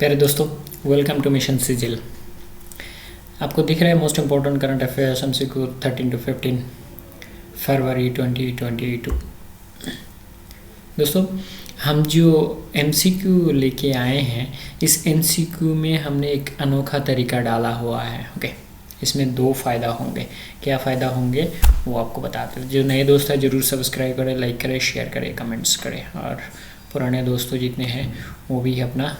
प्यारे दोस्तों, welcome two mission सिजिल। आपको दिख रहा है most important current affairs MCQ 13 to 15 फरवरी 2022। दोस्तों, हम जो MCQ लेके आए हैं, इस MCQ में हमने एक अनोखा तरीका डाला हुआ है। ओके, इसमें दो फ़ायदा होंगे। क्या फ़ायदा होंगे वो आपको बताते हैं। जो नए दोस्त हैं ज़रूर सब्सक्राइब करें, लाइक करें, शेयर करें, कमेंट्स करें, और पुराने दोस्तों जितने हैं वो भी अपना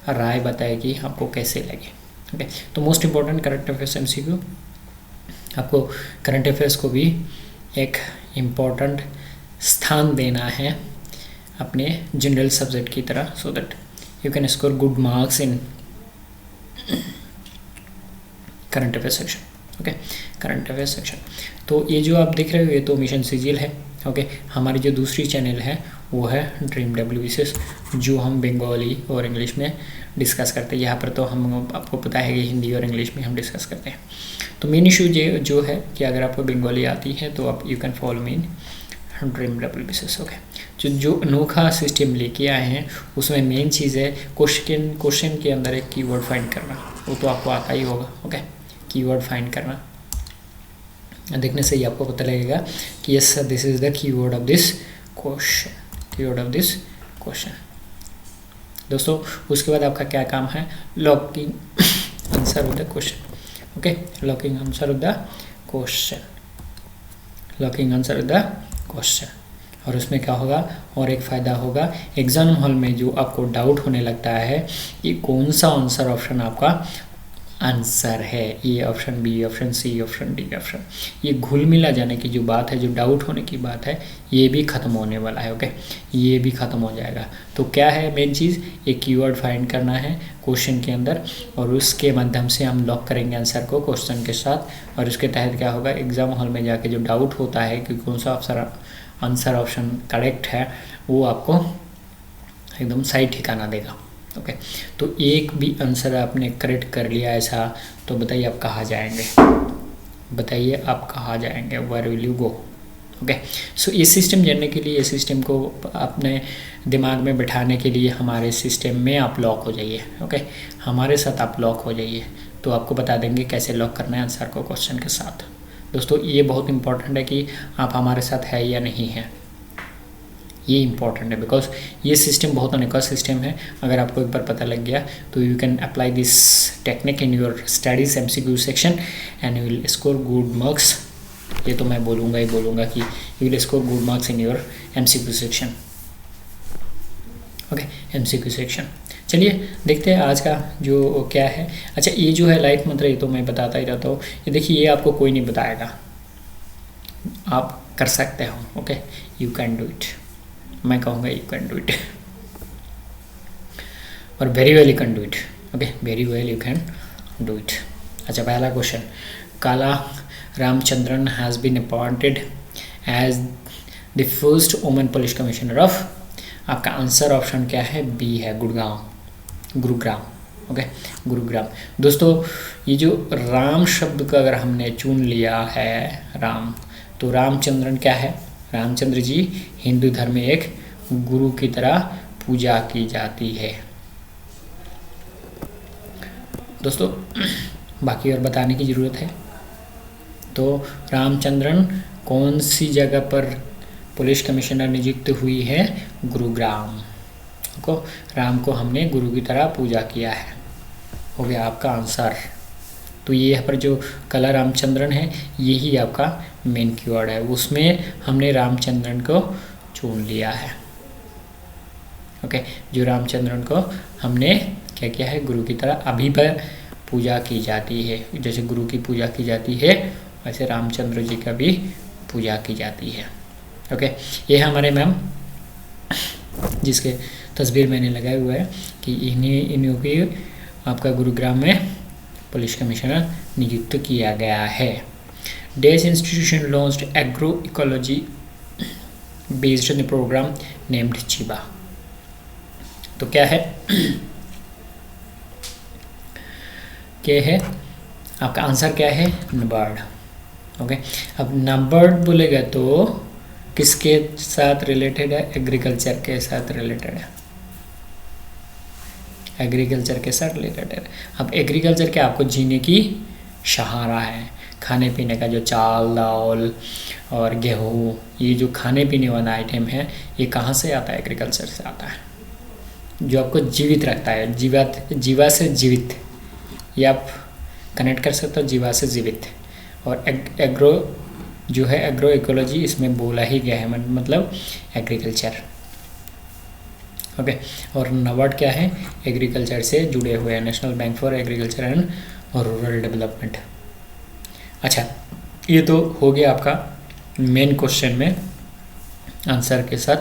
राय बताए कि आपको कैसे लगे। ओके, तो most important current affairs MCQ, आपको करंट अफेयर्स को भी एक इम्पॉर्टेंट स्थान देना है अपने जनरल सब्जेक्ट की तरह, सो that you can score good marks in current affair section. Okay, current affair section. तो ये जो आप देख रहे हो ये तो मिशन सिजिल है। ओके, हमारी जो दूसरी चैनल है वो है ड्रीम WBCS, जो हम बंगाली और इंग्लिश में डिस्कस करते हैं। यहाँ पर तो हम आपको पता है कि हिंदी और इंग्लिश में हम डिस्कस करते हैं। तो मेन इशू जो है कि अगर आपको बंगाली आती है तो आप you can follow me in dream WBCS। Okay, जो अनोखा सिस्टम लेके आए हैं उसमें मेन चीज़ है क्वेश्चन के अंदर एक कीवर्ड फाइंड करना। वो तो आपको आता ही होगा। ओके, कीवर्ड फाइंड करना, देखने से ही आपको पता लगेगा कि yes this is the keyword of this question, keyword of this question. दोस्तों, उसके बाद आपका क्या काम है? Locking answer of the question. Okay, locking answer of the question, locking answer of the question. और उसमें क्या होगा, और एक फ़ायदा होगा, एग्जाम हॉल में जो आपको डाउट होने लगता है कि कौन सा आंसर ऑप्शन आपका आंसर है, A option, B option, C option, D option, ये घुल मिला जाने की जो बात है, जो डाउट होने की बात है, ये भी ख़त्म होने वाला है। ओके, ये भी ख़त्म हो जाएगा। तो क्या है मेन चीज़, एक कीवर्ड फाइंड करना है क्वेश्चन के अंदर, और उसके माध्यम से हम लॉक करेंगे आंसर को क्वेश्चन के साथ। और इसके तहत क्या होगा, एग्जाम हॉल में जाके जो डाउट होता है कि कौन सा आंसर ऑप्शन करेक्ट है, वो आपको एकदम सही ठिकाना देगा। ओके, तो एक भी आंसर आपने करेक्ट कर लिया ऐसा, तो बताइए आप कहाँ जाएंगे, बताइए आप कहाँ जाएंगे, where will you go. Okay, so इस सिस्टम जानने के लिए, इस सिस्टम को अपने दिमाग में बिठाने के लिए हमारे सिस्टम में आप लॉक हो जाइए। ओके, हमारे साथ आप लॉक हो जाइए, तो आपको बता देंगे कैसे लॉक करना है आंसर को क्वेश्चन के साथ। दोस्तों, ये बहुत इंपॉर्टेंट है कि आप हमारे साथ है या नहीं है, ये इंपॉर्टेंट है, बिकॉज ये सिस्टम बहुत अनोखा सिस्टम है। अगर आपको एक बार पता लग गया तो you can apply this technique in your studies MCQ section and you will score good marks. ये तो मैं बोलूँगा ही बोलूँगा कि you will score good marks in your MCQ section. Okay, MCQ section. चलिए देखते हैं आज का जो क्या है। अच्छा, ये जो है लाइफ मंत्र, ये तो मैं बताता ही रहता हूँ। ये देखिए, ये आपको कोई नहीं बताएगा, आप कर सकते हो। Okay, you can do it, मैं कहूँगा यू कैन डू इट, और very well you can do it. Okay, very well you can do it. अच्छा, पहला question, Kala Ramachandran has been appointed as the first women police commissioner of, आपका answer option क्या है? B है, Gurugram. Okay, Gurugram. दोस्तों, ये जो राम शब्द का अगर हमने चुन लिया है राम, तो रामचंद्रन क्या है? रामचंद्र जी हिंदू धर्म में एक गुरु की तरह पूजा की जाती है। दोस्तों, बाकी और बताने की ज़रूरत है? तो रामचंद्रन कौन सी जगह पर पुलिस कमिश्नर नियुक्त हुई है? गुरुग्राम को। राम को हमने गुरु की तरह पूजा किया है, हो गया आपका आंसर। तो ये यहाँ पर जो कला रामचंद्रन है, यही आपका मेन कीवर्ड है, उसमें हमने रामचंद्रन को चुन लिया है। ओके, जो रामचंद्रन को हमने क्या किया है? गुरु की तरह अभी पर पूजा की जाती है। जैसे गुरु की पूजा की जाती है, वैसे रामचंद्र जी का भी पूजा की जाती है। ओके, ये हमारे मैम, जिसके तस्वीर मैंने लगाया हुआ है कि इन्हीं की आपका गुरुग्राम में पुलिस कमिश्नर नियुक्त किया गया है। Dash institution launched agro ecology based in the program named Chiba. तो क्या है? क्या है आपका आंसर? क्या है? नबार्ड। ओके, अब नबार्ड बोलेगा तो किसके साथ रिलेटेड है? एग्रीकल्चर के साथ रिलेटेड है। एग्रीकल्चर के साथ रिलेटेड है। अब एग्रीकल्चर क्या आपको जीने की सहारा है, खाने पीने का जो चावल दाल और गेहूँ, ये जो खाने पीने वाला आइटम है ये कहाँ से आता है? एग्रीकल्चर से आता है, जो आपको जीवित रखता है। जीवा से जीवित, ये आप कनेक्ट कर सकते हो, जीवा से जीवित। और एग्रो जो है, एग्रो इकोलॉजी इसमें बोला ही गया है, मतलब एग्रीकल्चर। ओके। और नाबार्ड क्या है? एग्रीकल्चर से जुड़े हुए हैं, national bank for agriculture and rural development. अच्छा, ये तो हो गया आपका मेन क्वेश्चन में आंसर के साथ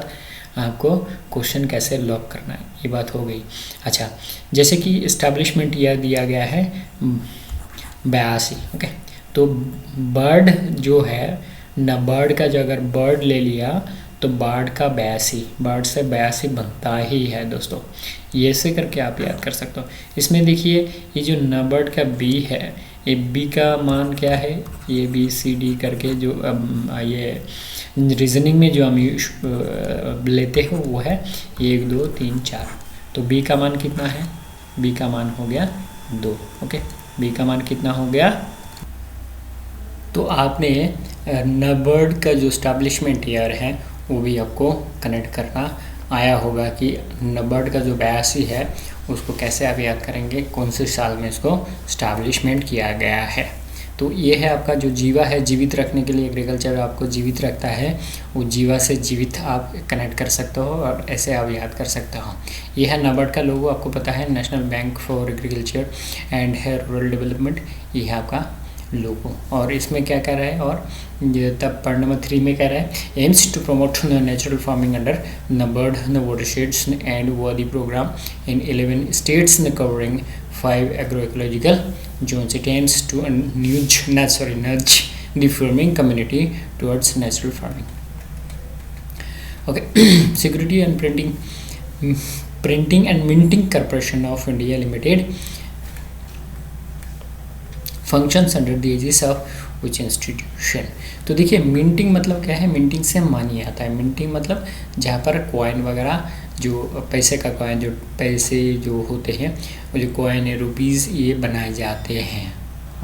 आपको क्वेश्चन कैसे लॉक करना है, ये बात हो गई। अच्छा, जैसे कि इस्टेब्लिशमेंट ईयर दिया गया है 82। ओके, तो बर्ड जो है ना, बर्ड का जो अगर बर्ड ले लिया तो बर्ड का 82, बर्ड से 82 बनता ही है दोस्तों। ये से करके आप याद कर सकते हो। इसमें देखिए ये जो नबर्ड का बी है, ये बी का मान क्या है? ये BCD करके जो ये रीजनिंग में जो हम लेते हो वो है 1 2 3 4। तो बी का मान कितना है? बी का मान हो गया 2। ओके, बी का मान कितना हो गया? तो आपने नबर्ड का जो स्टैब्लिशमेंट ईयर है वो भी आपको कनेक्ट करना आया होगा कि नबर्ड का जो 82 है उसको कैसे आप याद करेंगे, कौन से साल में इसको स्टैब्लिशमेंट किया गया है। तो ये है आपका जो जीवा है, जीवित रखने के लिए एग्रीकल्चर आपको जीवित रखता है, वो जीवा से जीवित आप कनेक्ट कर सकते हो और ऐसे आप याद कर सकते हो। ये है नबार्ड का लोगो, आपको पता है national bank for agriculture and rural development, ये है आपका लोगो। और इसमें क्या कह रहा है, और तब पार्ट नंबर 3 में कह रहा है aims to promote natural farming under NABARD watersheds and Wadi programme in 11 states covering 5 agroecological zones. It aims to nudge the farming community towards natural farming. Okay, Security and Printing and Minting Corporation of India Limited functions under the aegis of which institution? तो देखिए minting मतलब क्या है? Minting से मानी आता है। Minting मतलब जहाँ पर कॉइन वगैरह, जो पैसे का कॉइन, जो पैसे जो होते हैं वो जो कॉइन है, रुपीज़, ये बनाए जाते हैं।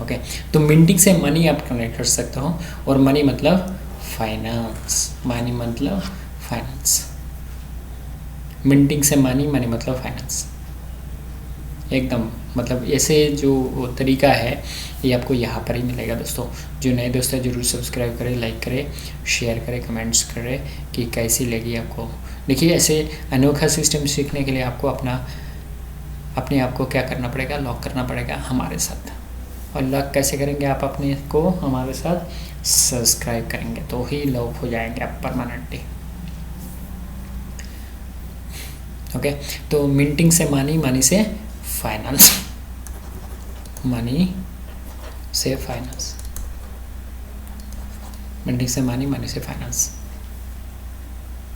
ओके, तो मिंटिंग से मनी आप कनेक्ट कर सकते हो। और मनी मतलब फाइनेंस, मनी मतलब फाइनेंस। मिंटिंग से मनी, मनी मतलब फाइनेंस, एकदम मतलब ऐसे जो तरीका है ये आपको यहाँ पर ही मिलेगा दोस्तों। जो नए दोस्त हैं जरूर सब्सक्राइब करें, लाइक करें, शेयर करें, कमेंट्स करें कि कैसी लगी आपको। देखिए ऐसे अनोखा सिस्टम सीखने के लिए आपको अपने आप को क्या करना पड़ेगा? लॉक करना पड़ेगा हमारे साथ। और लॉक कैसे करेंगे? आप अपने को हमारे साथ सब्सक्राइब करेंगे तो ही लॉक हो जाएंगे आप परमानेंटली। ओके, तो मिंटिंग से मनी, मनी से फाइनेंस, मनी से फाइनेंस, मिंटिंग से मनी, मनी से फाइनेंस।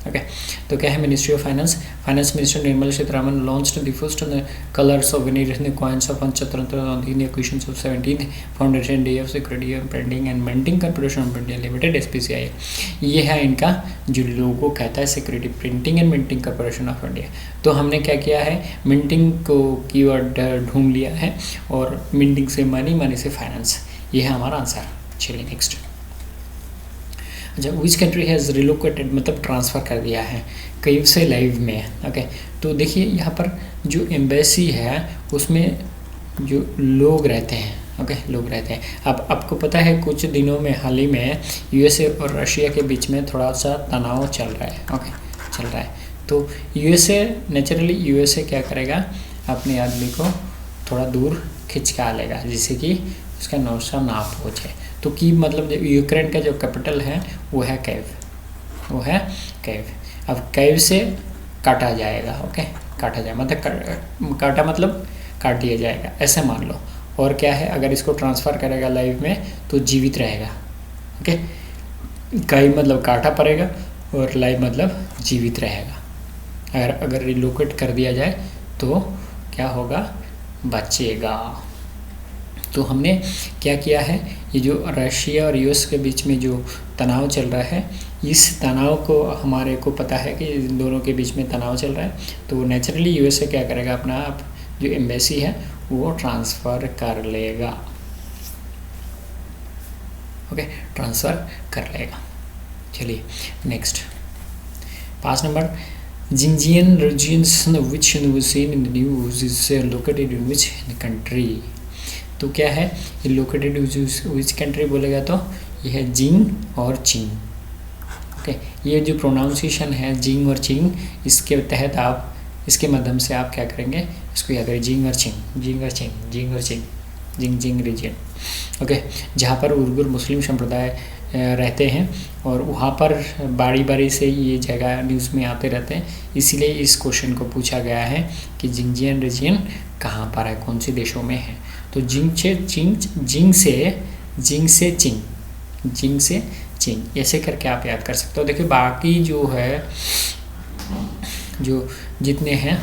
ओके, तो क्या है? Ministry of finance minister Nirmala Sitharaman launched the first colours of variation coins of Swatantra on the acquisition of 17th foundation day of security and printing and minting corporation of India limited SPCI। ये है इनका जो logo कहता है, security printing and minting corporation of India. तो हमने क्या किया है? मिंटिंग को कीवर्ड ढूंढ लिया है और मिंटिंग से मनी, मनी से फाइनेंस, ये है हमारा आंसर। चलिए नेक्स्ट। अच्छा, विच कंट्री हैज़ रिलोकेटेड मतलब ट्रांसफ़र कर दिया है कई से लाइव में। ओके, तो देखिए यहाँ पर जो एम्बेसी है उसमें जो लोग रहते हैं, ओके, लोग रहते हैं। अब आपको पता है कुछ दिनों में हाल ही में USA और रशिया के बीच में थोड़ा सा तनाव चल रहा है। ओके, चल रहा है। तो नेचुरली USA क्या करेगा? अपने आदमी को थोड़ा दूर खिंचका लेगा जिससे कि उसका नुकसान ना पहुँचे। तो की मतलब यूक्रेन का जो कैपिटल है वो है कैव, वो है कैव। अब कैव से काटा जाएगा। ओके, काटा जाए मतलब काटा मतलब काट दिया जाएगा, ऐसे मान लो। और क्या है? अगर इसको ट्रांसफ़र करेगा लाइव में तो जीवित रहेगा। ओके, कैव मतलब काटा पड़ेगा और लाइव मतलब जीवित रहेगा। अगर रिलोकेट कर दिया जाए तो क्या होगा? बचेगा। तो हमने क्या किया है? ये जो रशिया और US के बीच में जो तनाव चल रहा है, इस तनाव को हमारे को पता है कि इन दोनों के बीच में तनाव चल रहा है। तो नेचुरली USA क्या करेगा? अपना आप जो एम्बेसी है वो ट्रांसफ़र कर लेगा। ओके, ट्रांसफ़र कर लेगा। चलिए next, 5 number, Xinjiang regions which seen in the news is located in which country. तो क्या है ये लोकेटेड विच कंट्री बोलेगा तो ये है जिंग और चिंग। ओके, ये जो प्रोनाउंसिएशन है जिंग और चिंग, इसके तहत आप इसके माध्यम से आप क्या करेंगे, इसको याद करें, जिंग और चिंग, जिंग और चिंग, जिंग और चिंग, जिंग जिंग रीजन। ओके, जहाँ पर उइगर मुस्लिम संप्रदाय रहते हैं और वहाँ पर बारी बारी से ये जगह न्यूज़ में आते रहते हैं, इसीलिए इस क्वेश्चन को पूछा गया है कि जिंजियन रीजन कहाँ पर है, कौन से देशों में है। तो जिंग से चिंग, जिंग से चिंग, जिंग से चिंग, ऐसे करके आप याद कर सकते हो। देखिए बाकी जो है, जो जितने हैं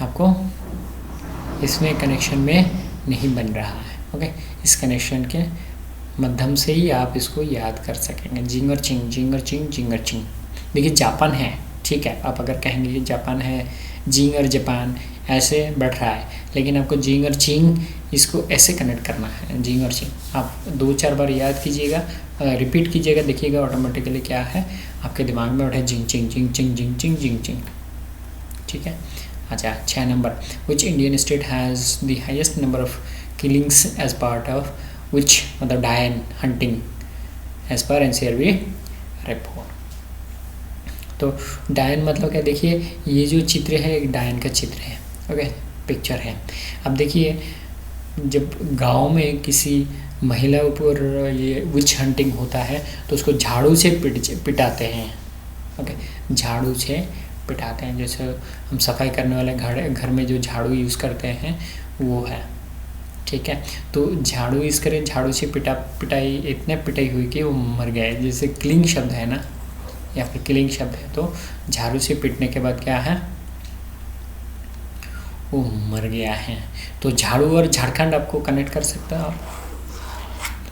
आपको इसमें कनेक्शन में नहीं बन रहा है। ओके, इस कनेक्शन के माध्यम से ही आप इसको याद कर सकेंगे। जिंग और चिंग, जिंग और चिंग, जिंग और चिंग। देखिए जापान है, ठीक है, आप अगर कहेंगे कि जापान है, जिंग और जापान ऐसे बैठ रहा है, लेकिन आपको जिंग और चिंग इसको ऐसे कनेक्ट करना है, जिंग और चिंग। आप 2-4 बार याद कीजिएगा, रिपीट कीजिएगा, देखिएगा ऑटोमेटिकली क्या है आपके दिमाग में बैठे, जिंग चिंग, जिंग चिंग, जिंग चिंग, जिंग चिंग। ठीक है। अच्छा, 6 number, which Indian state has the highest number of killings as part of witch, मतलब डायन hunting as per NCRB report. तो डायन मतलब क्या, देखिए ये जो चित्र है एक डायन का चित्र है। ओके, पिक्चर है। अब देखिए जब गांव में किसी महिला ऊपर ये विच हंटिंग होता है तो उसको झाड़ू से पिटाते हैं। ओके, झाड़ू से पिटाते हैं, जैसे हम सफाई करने वाले घर में जो झाड़ू यूज़ करते हैं वो है। ठीक है, तो झाड़ू यूज़ करें, झाड़ू से पिटाई इतने पिटाई हुई कि वो मर गए। जैसे क्लिंग शब्द है ना, या फिर किलिंग शब्द है, तो झाड़ू से पीटने के बाद क्या है, वो मर गया है। तो झाड़ू और झारखंड आपको कनेक्ट कर सकता है। आप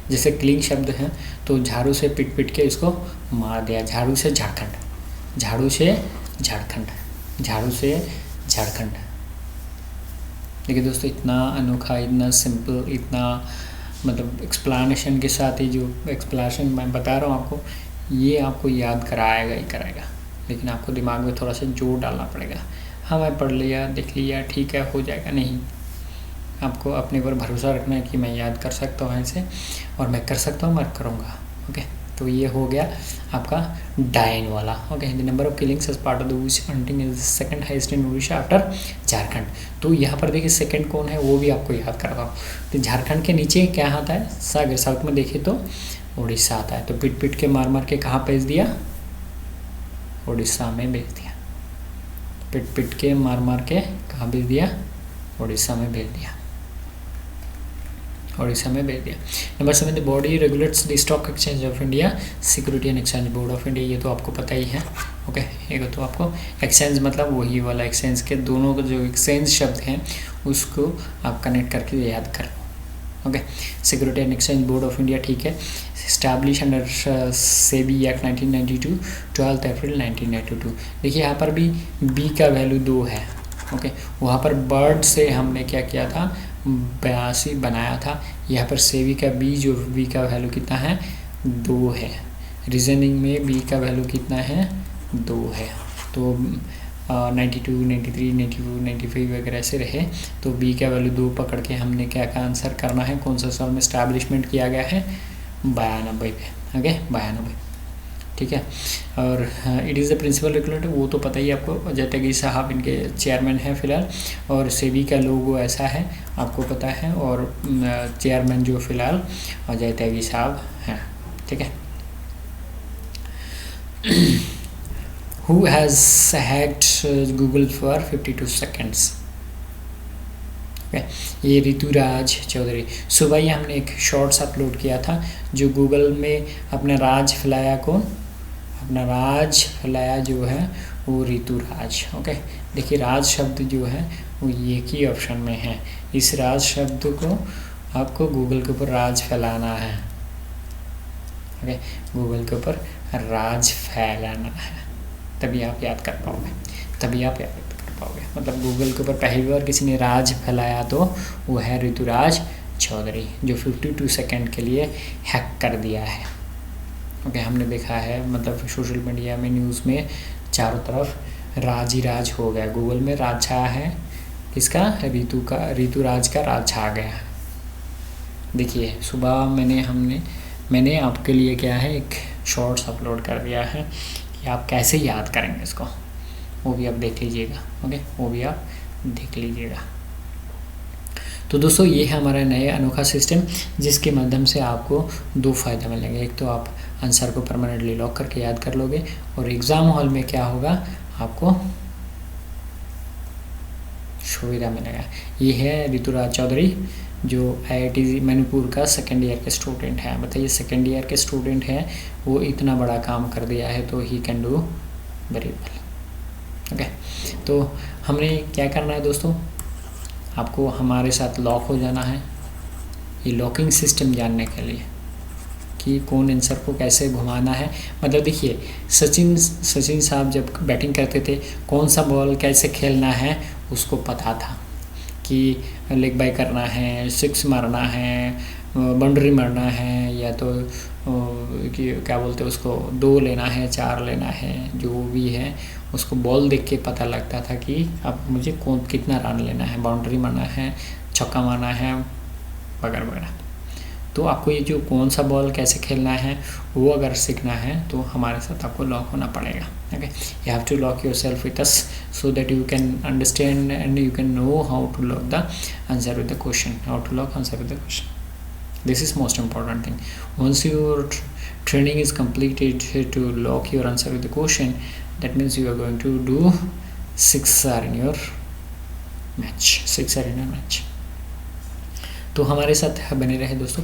जैसे क्लिंग शब्द है तो झाड़ू से पीट के इसको मार दिया, झाड़ू से झारखंड, झाड़ू से झारखंड, झाड़ू से झारखंड। देखिए दोस्तों, इतना अनोखा, इतना सिंपल, इतना मतलब एक्सप्लेनेशन के साथ ही जो एक्सप्लेनेशन मैं बता रहा हूँ आपको, ये आपको याद कराएगा ही कराएगा, लेकिन आपको दिमाग में थोड़ा सा जोर डालना पड़ेगा। हाँ मैं पढ़ लिया, देख लिया, ठीक है, हो जाएगा, नहीं, आपको अपने पर भरोसा रखना है कि मैं याद कर सकता हूँ ऐसे, और मैं कर सकता हूँ, मैं करूँगा। ओके, तो ये हो गया आपका डायन वाला। Okay, the number of killings as part of the witch hunting is second highest in Orissa after Jharkhand. तो यहाँ पर देखिए सेकंड कौन है वो भी आपको याद करता हूँ। तो झारखंड के नीचे क्या आता है, सागर, साउथ में देखिए तो उड़ीसा आता है। तो पीट के मार के कहाँ भेज दिया, उड़ीसा में भेज दिया। पीट के मार के कहाँ भेज दिया, उड़ीसा में भेज दिया, उड़ीसा में भेज दिया। Number 7, the body regulates the stock exchange of India, security and exchange board of India. ये तो आपको पता ही है। ओके, ये तो आपको एक्सचेंज मतलब वही वाला एक्सचेंज के दोनों का जो एक्सचेंज शब्द हैं उसको आप कनेक्ट करके याद कर लो। Okay, security and exchange board of India, ठीक है, establish under SEBI act 1992, 12 April 1992। देखिए यहाँ पर भी बी का वैल्यू 2 है। ओके, वहाँ पर बर्ड से हमने क्या किया था, 82 बनाया था। यहाँ पर सेबी का बी, जो बी का वैल्यू कितना है, 2 है। रीजनिंग में बी का वैल्यू कितना है, 2 है। तो 92, 93, 94, 95 वगैरह ऐसे रहे, तो बी का वैल्यू 2 पकड़ के हमने क्या का आंसर करना है, कौन सा साल में स्टैब्लिशमेंट किया गया है, 92 पे। ओके, 92, ठीक है। और it is the principal regulator, वो तो पता ही आपको, अजय त्यागी साहब इनके चेयरमैन हैं फिलहाल, और सेबी का लोगो ऐसा है आपको पता है, और चेयरमैन जो फिलहाल अजय त्यागी साहब हैं, ठीक है। Who has hacked Google for 52 seconds? ये ऋतुराज चौधरी। सुबह ही हमने एक शॉर्ट्स अपलोड किया था, जो गूगल में अपना राज फैलाया, कौन अपना राज फैलाया जो है वो ऋतुराज। ओके, देखिए राज शब्द जो है वो एक ही ऑप्शन में है। इस राज शब्द को आपको गूगल के ऊपर राज फैलाना है। ओके, गूगल के ऊपर राज फैलाना है, तभी आप याद कर पाओगे, तभी आप याद कर पाओगे। पाओगे। मतलब गूगल के ऊपर पहली बार किसी ने राज फैलाया तो वो है ऋतुराज चौधरी, जो 52 सेकंड के लिए हैक कर दिया है। ओके, हमने देखा है मतलब सोशल मीडिया में, न्यूज़ में चारों तरफ राज ही राज हो गया। गूगल में राज छाया है किसका? ऋतुराज का राज छा गया। देखिए सुबह मैंने आपके लिए क्या है एक शॉर्ट्स अपलोड कर दिया है कि आप कैसे याद करेंगे इसको, वो भी आप देख लीजिएगा। ओके, वो भी आप देख लीजिएगा। तो दोस्तों ये है हमारा नया अनोखा सिस्टम, जिसके माध्यम से आपको 2 फ़ायदा मिलेंगे। एक तो आप आंसर को परमानेंटली लॉक करके याद कर लोगे, और एग्ज़ाम हॉल में क्या होगा, आपको सुविधा मिलेगा। ये है ऋतुराज चौधरी, जो IIT मणिपुर का सेकेंड ईयर के स्टूडेंट है। बताइए, सेकेंड ईयर के स्टूडेंट है, वो इतना बड़ा काम कर दिया है, तो he can do very well. Okay, तो हमने क्या करना है दोस्तों, आपको हमारे साथ लॉक हो जाना है ये लॉकिंग सिस्टम जानने के लिए कि कौन आंसर को कैसे घुमाना है। मतलब देखिए, सचिन साहब जब बैटिंग करते थे, कौन सा बॉल कैसे खेलना है उसको पता था कि लेग बाय करना है, 6 मारना है, बाउंड्री मारना है, या तो कि क्या बोलते हैं उसको 2 लेना है, 4 लेना है, जो भी है उसको बॉल देख के पता लगता था कि अब मुझे कितना रन लेना है, बाउंड्री मारना है, छक्का मारना है, वगैरह वगैरह। तो आपको ये जो कौन सा बॉल कैसे खेलना है वो अगर सीखना है तो हमारे साथ आपको लॉक होना पड़ेगा। Okay, you have to lock your self with us so that you can understand and you can know how to lock the answer with the question, how to lock answer with the question. This is most important thing. Once your training is completed to lock your answer with the question, that means you are going to do 6R in your match, 6R in your match. तो हमारे साथ बने रहे दोस्तों,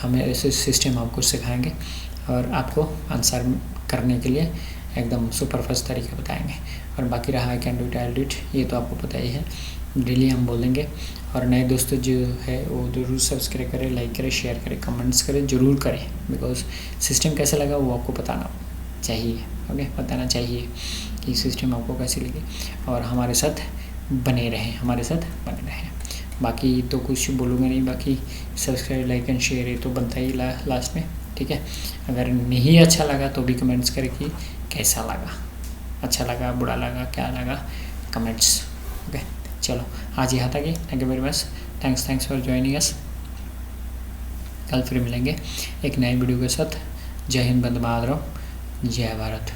हम ऐसे system आपको सिखाएंगे और आपको आंसर करने के लिए एकदम सुपर फास्ट तरीका बताएंगे। और बाकी रहा I can do it, I will do it, ये तो आपको पता ही है, डेली हम बोलेंगे। और नए दोस्तों जो है वो ज़रूर सब्सक्राइब करें, लाइक करें, शेयर करें, कमेंट्स करें, ज़रूर करें, बिकॉज सिस्टम कैसा लगा वो आपको बताना चाहिए। ओके, बताना चाहिए कि सिस्टम आपको कैसी लगी, और हमारे साथ बने रहें। बाकी तो कुछ बोलूँगा नहीं, बाकी सब्सक्राइब, लाइक एंड शेयर ये तो बनता ही लास्ट में, ठीक है। अगर नहीं अच्छा लगा तो भी कमेंट्स करें कि कैसा लगा, अच्छा लगा, बुरा लगा, क्या लगा, कमेंट्स। ओके, चलो आज यहाँ तक ही। Thank you very much, thanks for joining us. कल फिर मिलेंगे एक नए वीडियो के साथ। जय हिंद, वंदे मातरम, जय भारत।